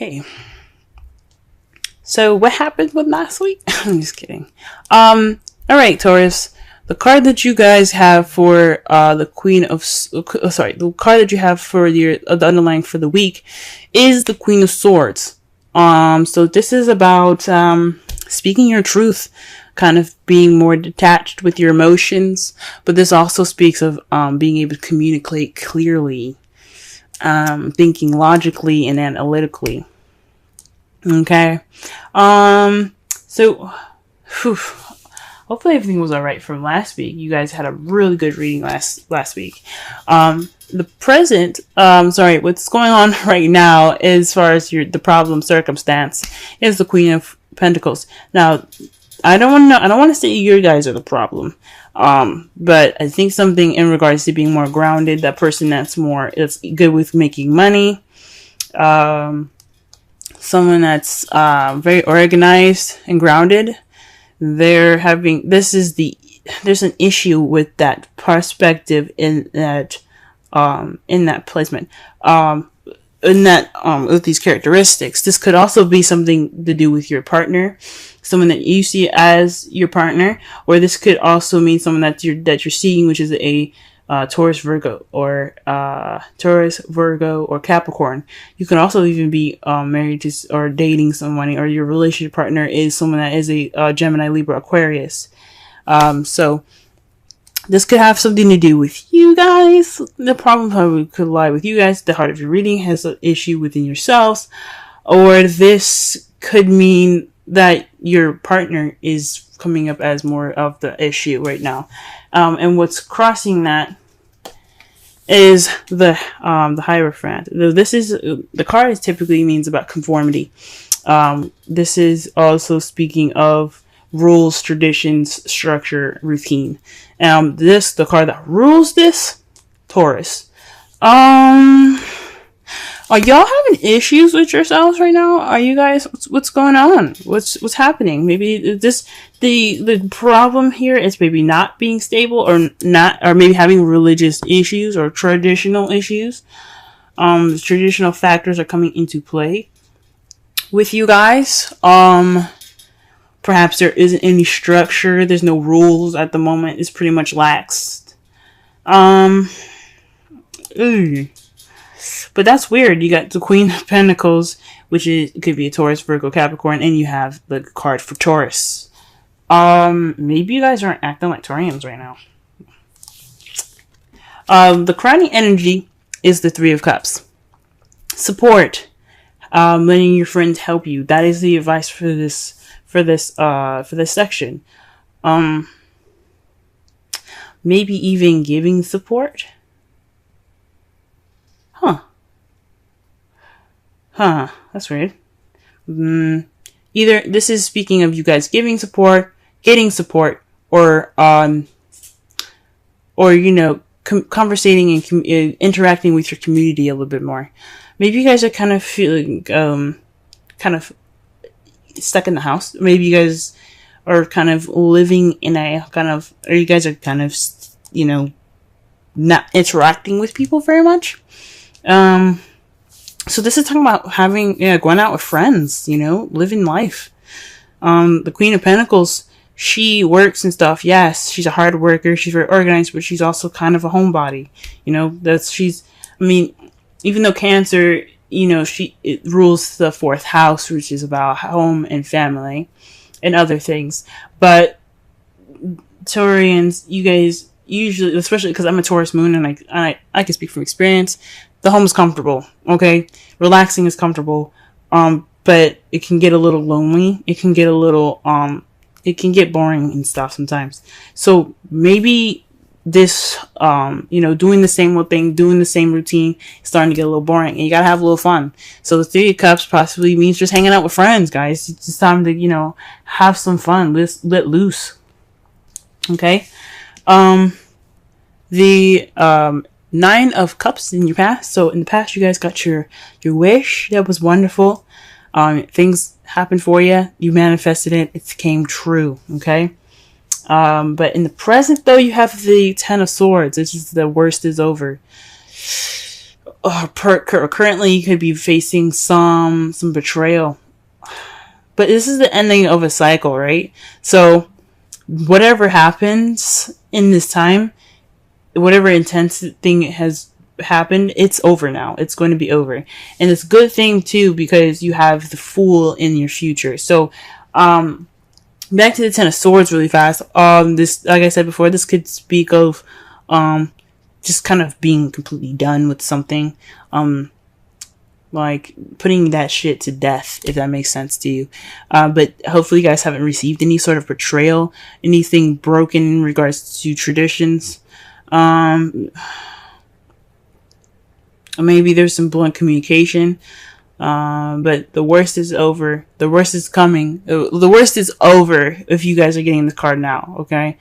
Okay. So what happened with last week? I'm just kidding. All right, Taurus. The card that you guys have for the the card that you have for the underlying for the week is the Queen of Swords. So this is about speaking your truth, kind of being more detached with your emotions, but this also speaks of being able to communicate clearly, thinking logically and analytically. Okay. So whew, hopefully everything was all right from last week. You guys had a really good reading last week. The present, what's going on right now as far as the problem circumstance is the Queen of Pentacles. Now, I don't want to say you guys are the problem. But I think something in regards to being more grounded, that person that's good with making money, someone that's very organized and grounded. There's an issue with that perspective in that placement. With these characteristics. This could also be something to do with your partner, someone that you see as your partner, or this could also mean someone that you're seeing, which is a Taurus, Virgo, or Capricorn. You can also even be married to or dating someone, or your relationship partner is someone that is a Gemini, Libra, Aquarius. So this could have something to do with you guys. The problem probably could lie with you guys. The heart of your reading has an issue within yourselves, or this could mean that your partner is coming up as more of the issue right now. And what's crossing that is the Hierophant. This is the card typically means about conformity. This is also speaking of rules, traditions, structure, routine. The card that rules this, Taurus. Are y'all having issues with yourselves right now? Are you guys, what's going on? What's happening? Maybe the problem here is maybe not being stable, or maybe having religious issues or traditional issues. Traditional factors are coming into play with you guys. Perhaps there isn't any structure. There's no rules at the moment. It's pretty much laxed. But that's weird. You got the Queen of Pentacles, which could be a Taurus, Virgo, Capricorn, and you have the card for Taurus. Maybe you guys aren't acting like Taurians right now. The crowning energy is the Three of Cups. Support. Letting your friends help you. That is the advice for this section. Maybe even giving support. That's weird. Either this is speaking of you guys giving support, getting support, or conversating and interacting with your community a little bit more. Maybe you guys are kind of feeling kind of stuck in the house. Maybe you guys are kind of living in or you guys are kind of not interacting with people very much. So this is talking about going out with friends, living life. The Queen of Pentacles, she works and stuff. Yes, she's a hard worker. She's very organized, but she's also kind of a homebody. Even though Cancer, it rules the fourth house, which is about home and family and other things. But Taurians, you guys usually, especially because I'm a Taurus moon and I can speak from experience, the home is comfortable, okay? Relaxing is comfortable, but it can get a little lonely. It can get it can get boring and stuff sometimes. So maybe this, doing the same old thing, doing the same routine, is starting to get a little boring, and you gotta have a little fun. So the Three of Cups possibly means just hanging out with friends, guys. It's just time to, have some fun, let loose. Okay? The Nine of Cups in your past. So in the past, you guys got your wish. That was wonderful. Things happened for you. You manifested it. It came true. Okay. But in the present, though, you have the Ten of Swords. This is the worst is over. currently you could be facing some betrayal. But this is the ending of a cycle, right? So whatever happens in this time, whatever intense thing has happened, it's over now. It's going to be over. And it's a good thing too, because you have the Fool in your future. So back to the Ten of Swords really fast. This, like I said before, this could speak of just kind of being completely done with something. Like putting that shit to death, if that makes sense to you. But hopefully you guys haven't received any sort of betrayal, anything broken in regards to traditions. Maybe there's some blunt communication. But the worst is over. The worst is coming. The worst is over if you guys are getting the card now, okay?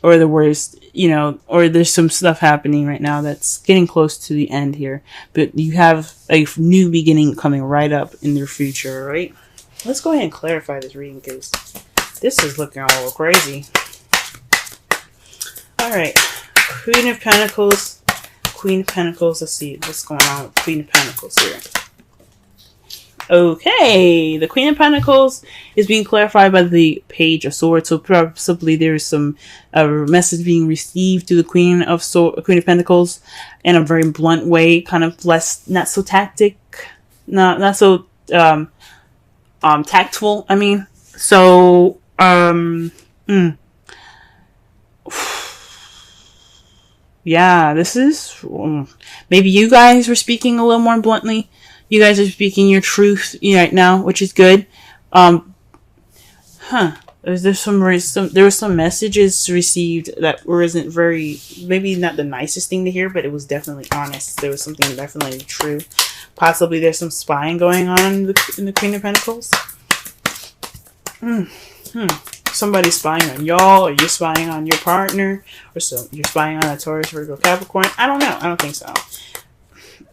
Or the worst, or there's some stuff happening right now that's getting close to the end here. But you have a new beginning coming right up in your future, right? Let's go ahead and clarify this reading because this is looking a little crazy. Alright, Queen of Pentacles. Queen of Pentacles. Let's see what's going on with Queen of Pentacles here. Okay, the Queen of Pentacles is being clarified by the Page of Swords. So possibly there is some message being received to the Queen of Pentacles in a very blunt way, kind of not so not so tactful. I mean, so yeah, this is maybe you guys were speaking a little more bluntly. You guys are speaking your truth right now, which is good. There were some messages received that wasn't very, maybe not the nicest thing to hear, but it was definitely honest. There was something definitely true. Possibly there's some spying going on in the Queen of Pentacles. Somebody's spying on y'all, or you're spying on your partner, or so you're spying on a Taurus, Virgo, Capricorn. I don't know. I don't think so.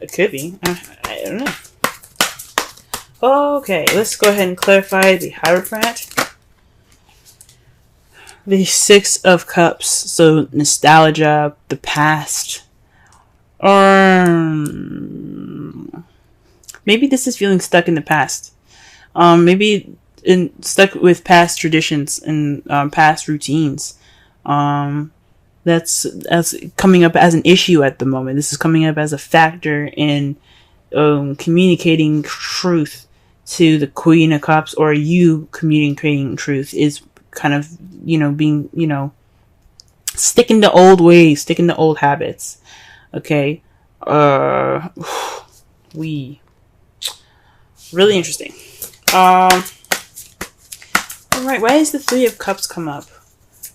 It could be. I don't know. Okay, let's go ahead and clarify the Hierophant. The Six of Cups. So nostalgia, the past. Or maybe this is feeling stuck in the past. Maybe stuck with past traditions and past routines. That's coming up as an issue at the moment. This is coming up as a factor in communicating truth to the Queen of Cups, or you communicating truth is kind of, being, sticking to old ways, sticking to old habits. Okay. Really interesting. Alright, why does the Three of Cups come up?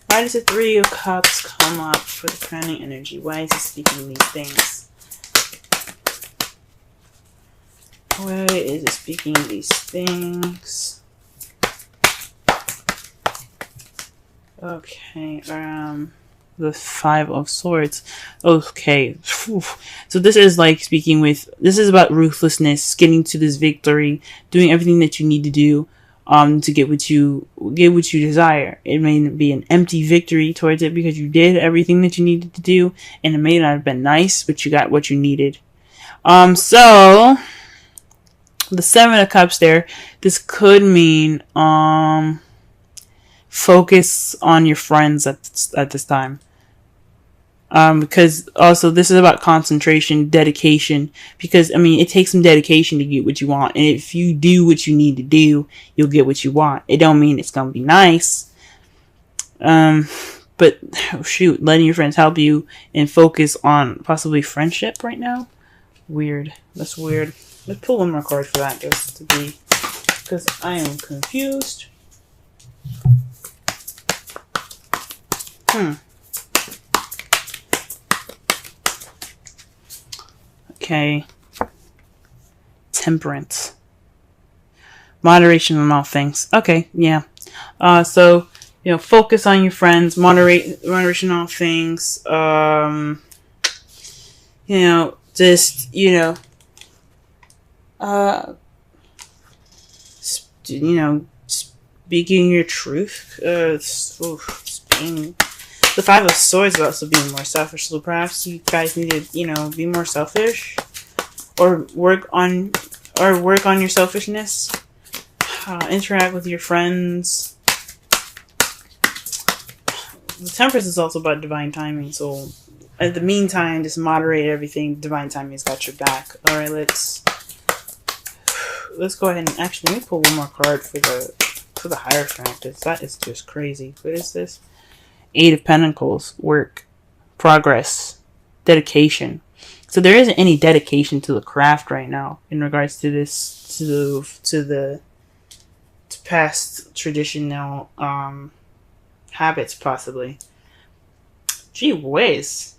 Why does the Three of Cups come up for the crowning energy? Why is it speaking these things? Why is it speaking these things? Okay, the Five of Swords. Okay, so this is like speaking with, this is about ruthlessness, getting to this victory, doing everything that you need to do to get what you desire. It may be an empty victory towards it because you did everything that you needed to do, and it may not have been nice, but you got what you needed. So the Seven of Cups there, this could mean focus on your friends at this time. Because also this is about concentration, dedication, because it takes some dedication to get what you want, and if you do what you need to do, you'll get what you want. It don't mean it's gonna be nice, but shoot, letting your friends help you and focus on possibly friendship right now. Weird. That's weird. Let's pull one more card for that, just to be, because I am confused. Okay. Temperance. Moderation on all things. Okay, yeah. So, focus on your friends, moderation on all things. Speaking your truth. The Five of Swords is also being more selfish. So perhaps you guys need to, you know, be more selfish, or work on your selfishness. Interact with your friends. The Temperance is also about divine timing. So in the meantime, just moderate everything. Divine timing has got your back. All right, let's go ahead and actually let me pull one more card for the Hierophant. That is just crazy. What is this? Eight of Pentacles. Work, progress, dedication. So there isn't any dedication to the craft right now in regards to this, to past traditional habits, possibly. Gee whiz.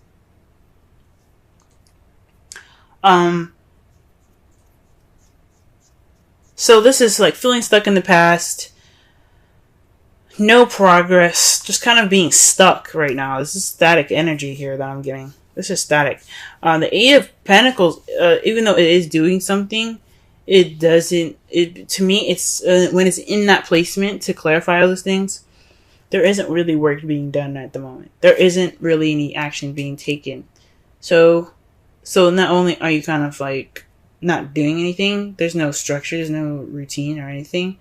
So this is like feeling stuck in the past. No progress. Just kind of being stuck right now. This is static energy here that I'm getting. This is static. The Eight of Pentacles, even though it is doing something, it doesn't, to me, it's, when it's in that placement to clarify all those things, there isn't really work being done at the moment. There isn't really any action being taken. So not only are you kind of like not doing anything, there's no structure, there's no routine or anything.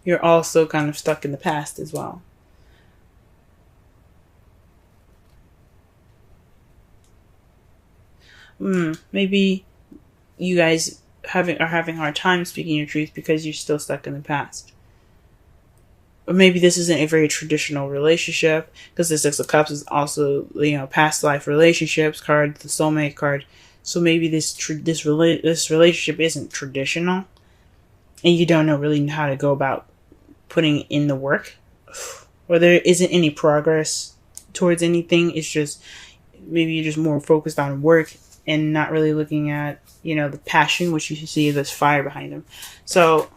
You're also kind of stuck in the past as well. Maybe you guys are having a hard time speaking your truth because you're still stuck in the past. Or maybe this isn't a very traditional relationship, because the Six of Cups is also, you know, past life relationships card, the soulmate card. So maybe this relationship isn't traditional, and you don't know really how to go about putting in the work, or there isn't any progress towards anything. It's just maybe you're just more focused on work and not really looking at, you know, the passion, which you see there's fire behind them. So,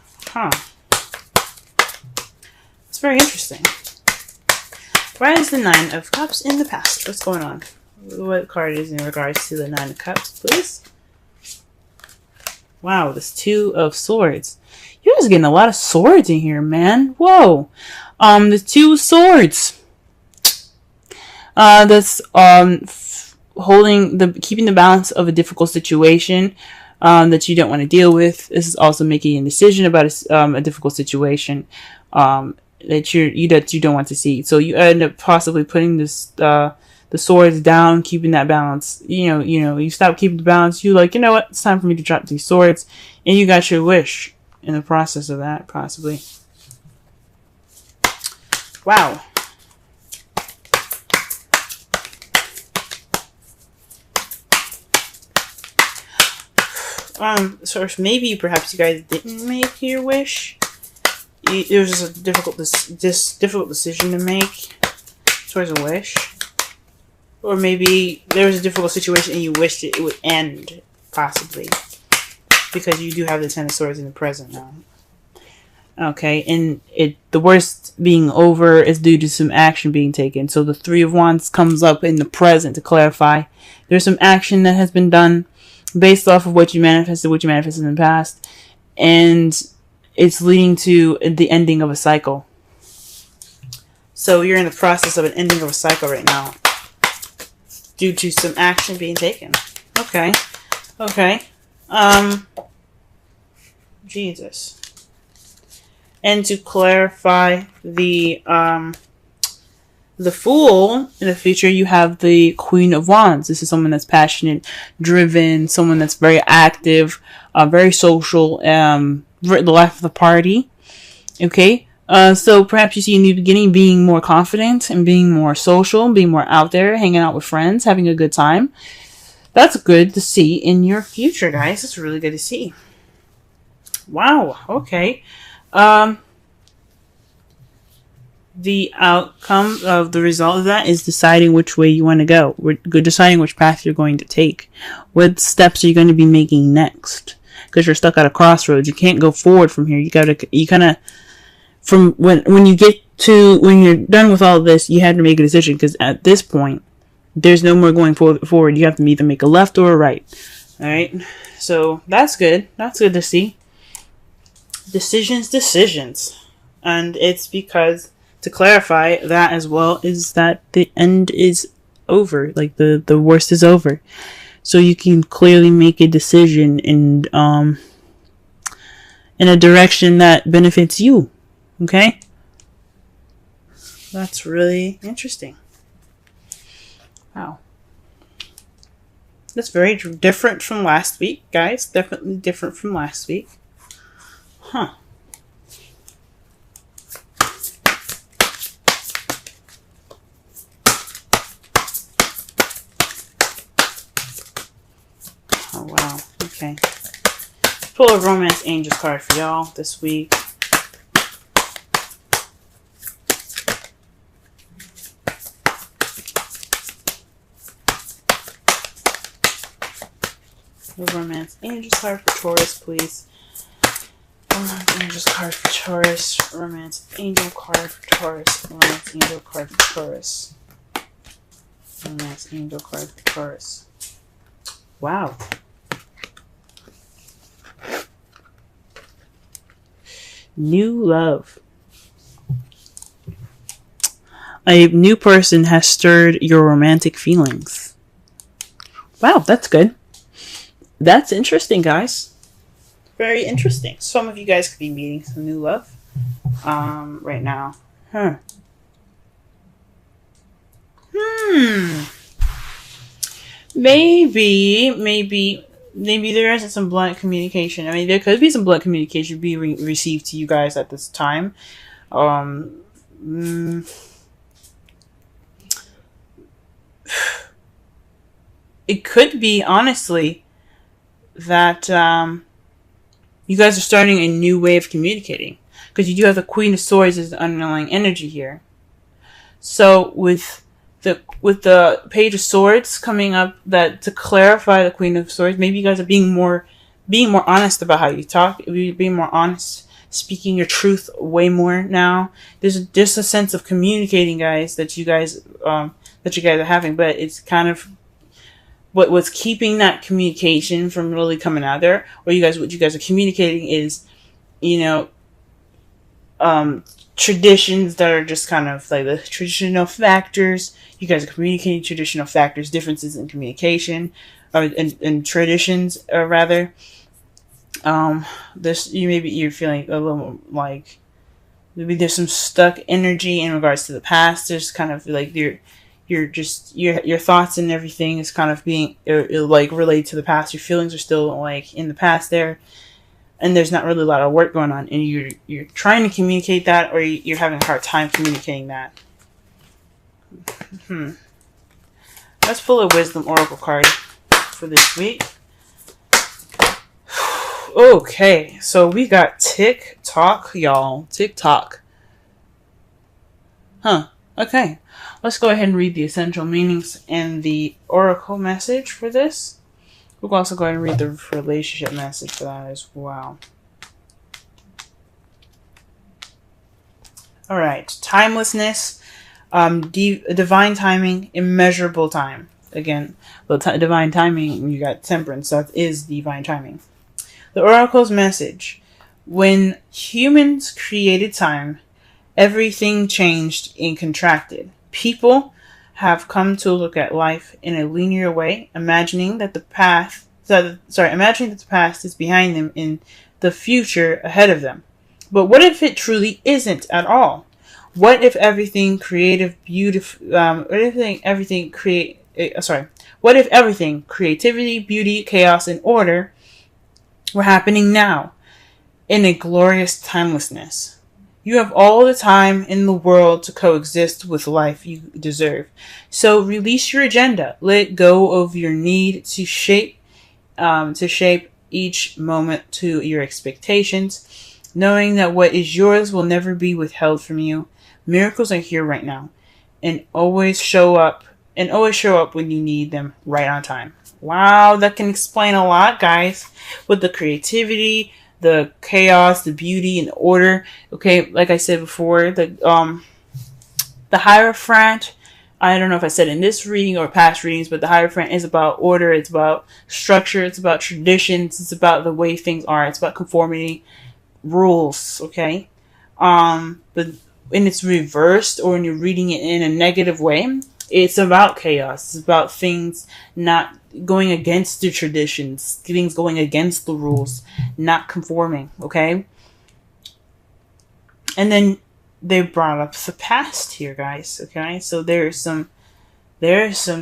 it's very interesting. Why is the Nine of Cups in the past? What's going on? What card is in regards to the Nine of Cups, please? Wow, this Two of Swords. You're just getting a lot of swords in here, man. Whoa. The Two of Swords. That's keeping the balance of a difficult situation that you don't want to deal with. This is also making a decision about a difficult situation that you don't want to see. So you end up possibly putting this the swords down, keeping that balance. You stop keeping the balance. You like, you know what? It's time for me to drop these swords, and you got your wish in the process of that, possibly. Wow. So maybe perhaps you guys didn't make your wish. It was just a difficult decision to make towards a wish. Or maybe there was a difficult situation and you wished it would end, possibly. Because you do have the Ten of Swords in the present now. Okay, and the worst being over is due to some action being taken. So the Three of Wands comes up in the present to clarify. There's some action that has been done based off of what you manifested in the past. And it's leading to the ending of a cycle. So you're in the process of an ending of a cycle right now, due to some action being taken. Okay. Jesus. And to clarify the Fool, in the future, you have the Queen of Wands. This is someone that's passionate, driven, someone that's very active, very social, the life of the party. Okay? So perhaps you see a new beginning, being more confident and being more social, being more out there, hanging out with friends, having a good time. That's good to see in your future, guys. It's really good to see. Wow. Okay. The outcome of the result of that is deciding which way you want to go. We're deciding which path you're going to take. What steps are you going to be making next? Because you're stuck at a crossroads. You can't go forward from here. You kind of, from when you're done with all of this, you have to make a decision, because at this point, there's no more going forward. You have to either make a left or a right. All right. So that's good. That's good to see. Decisions. And it's because to clarify that as well is that the end is over. Like the worst is over. So you can clearly make a decision in a direction that benefits you. Okay? That's really interesting. Wow. That's very different from last week, guys. Definitely different from last week. Huh. Oh, wow. Okay. Pull a Romance Angels card for y'all this week. The Romance Angels card for Taurus, please. Romance Angels card for Taurus. Romance Angel card for Taurus. Romance Angel card for Taurus. Romance Angel card for Taurus. Wow. New love. A new person has stirred your romantic feelings. Wow, that's good. That's interesting, guys. Very interesting. Some of you guys could be meeting some new love right now. Huh. Maybe there isn't some blunt communication. I mean, there could be some blunt communication being received to you guys at this time. It could be, honestly, that you guys are starting a new way of communicating. Because you do have the Queen of Swords as the underlying energy here. So with the Page of Swords coming up, that to clarify the Queen of Swords, maybe you guys are being more honest about how you talk, being more honest, speaking your truth way more now. There's just a sense of communicating, guys, that you guys are having, but it's kind of what's keeping that communication from really coming out there, or what you guys are communicating is, traditions that are just kind of like the traditional factors. You guys are communicating traditional factors, differences in communication, or in traditions, or rather. You're feeling a little like maybe there's some stuck energy in regards to the past. There's kind of like your thoughts and everything is kind of being like related to the past. Your feelings are still like in the past there. And there's not really a lot of work going on, and you're trying to communicate that, or you're having a hard time communicating that. Let's pull a Wisdom Oracle card for this week. Okay, so we got TikTok, y'all. TikTok. Okay. Let's go ahead and read the essential meanings and the Oracle message for this. We'll also go ahead and read the relationship message for that as well. All right. Timelessness, divine timing, immeasurable time. Again, divine timing, you got temperance. That is divine timing. The Oracle's message. When humans created time, everything changed and contracted. People have come to look at life in a linear way, imagining that the past is behind them and the future ahead of them. But what if it truly isn't at all? What if everything creativity, beauty, chaos, and order were happening now in a glorious timelessness? You have all the time in the world to coexist with life you deserve. So release your agenda. Let go of your need to shape each moment to your expectations, knowing that what is yours will never be withheld from you. Miracles are here right now, and always show up when you need them right on time. Wow, that can explain a lot, guys, with the creativity, the chaos, the beauty, and the order. Okay, like I said before, the Hierophant, I don't know if I said in this reading or past readings, but the Hierophant is about order, it's about structure, it's about traditions, it's about the way things are, it's about conformity, rules, okay? But when it's reversed or when you're reading it in a negative way, it's about chaos. It's about things not going against the traditions, things going against the rules, not conforming, okay? And then they brought up the past here, guys, okay? So there's some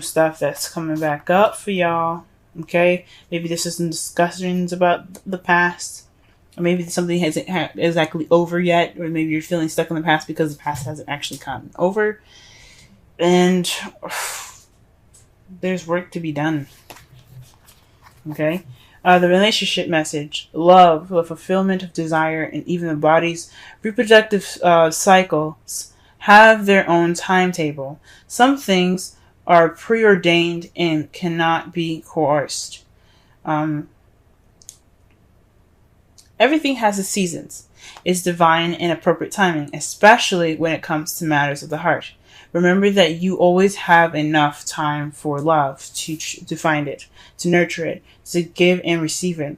stuff that's coming back up for y'all, okay? Maybe this is some discussions about the past, or maybe something hasn't exactly over yet, or maybe you're feeling stuck in the past because the past hasn't actually gotten over. And there's work to be done. Okay? The relationship message. Love, the fulfillment of desire, and even the body's reproductive cycles have their own timetable. Some things are preordained and cannot be coerced. Everything has its seasons. It's divine and appropriate timing, especially when it comes to matters of the heart. Remember that you always have enough time for love to find it, to nurture it, to give and receive it.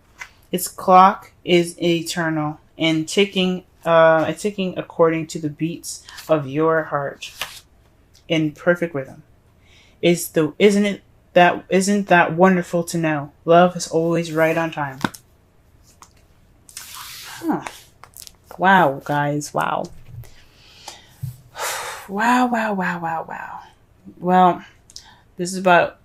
Its clock is eternal and ticking according to the beats of your heart in perfect rhythm. Isn't that wonderful to know? Love is always right on time. Huh. Wow, guys, wow. Wow. Well, this is about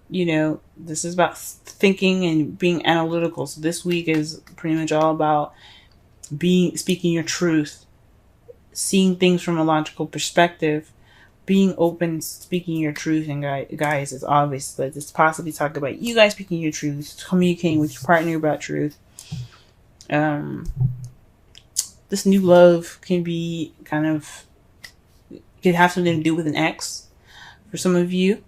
thinking and being analytical. So this week is pretty much all about speaking your truth, seeing things from a logical perspective, being open, speaking your truth. And guys, it's obvious that this possibly talk about you guys speaking your truth, communicating with your partner about truth. This new love can be could have something to do with an ex for some of you.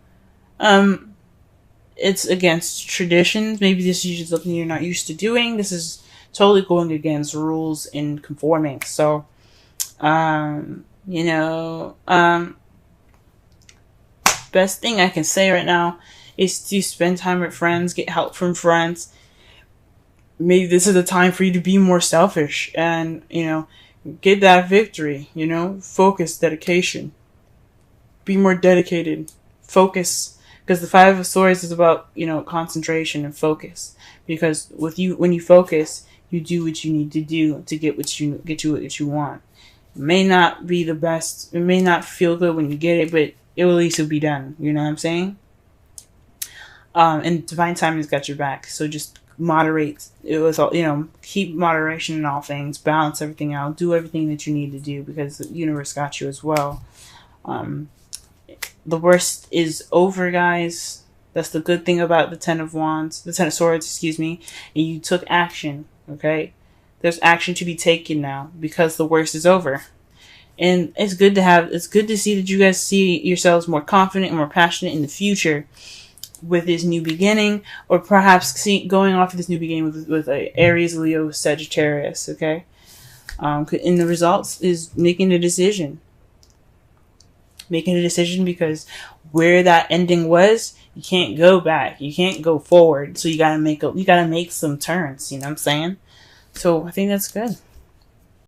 It's against traditions. Maybe this is something you're not used to doing. This is totally going against rules and conforming. So, best thing I can say right now is to spend time with friends, get help from friends. Maybe this is the time for you to be more selfish and, get that victory, focus, dedication. Be more dedicated. Focus. Because the Five of Swords is about, concentration and focus. Because when you focus, you do what you need to do to get what you want. It may not be the best. It may not feel good when you get it, but it will at least be done. You know what I'm saying? And divine timing's got your back. So just moderate. It was all, keep moderation in all things. Balance everything out. Do everything that you need to do because the universe got you as well. The worst is over, guys. That's the good thing about the Ten of Swords, excuse me. And you took action, okay? There's action to be taken now because the worst is over. And it's good to see that you guys see yourselves more confident and more passionate in the future with this new beginning, or perhaps going off of this new beginning with a Aries, Leo, Sagittarius, okay? And the results is making a decision. Making a decision because where that ending was, you can't go back. You can't go forward. So you gotta make some turns. You know what I'm saying? So I think that's good.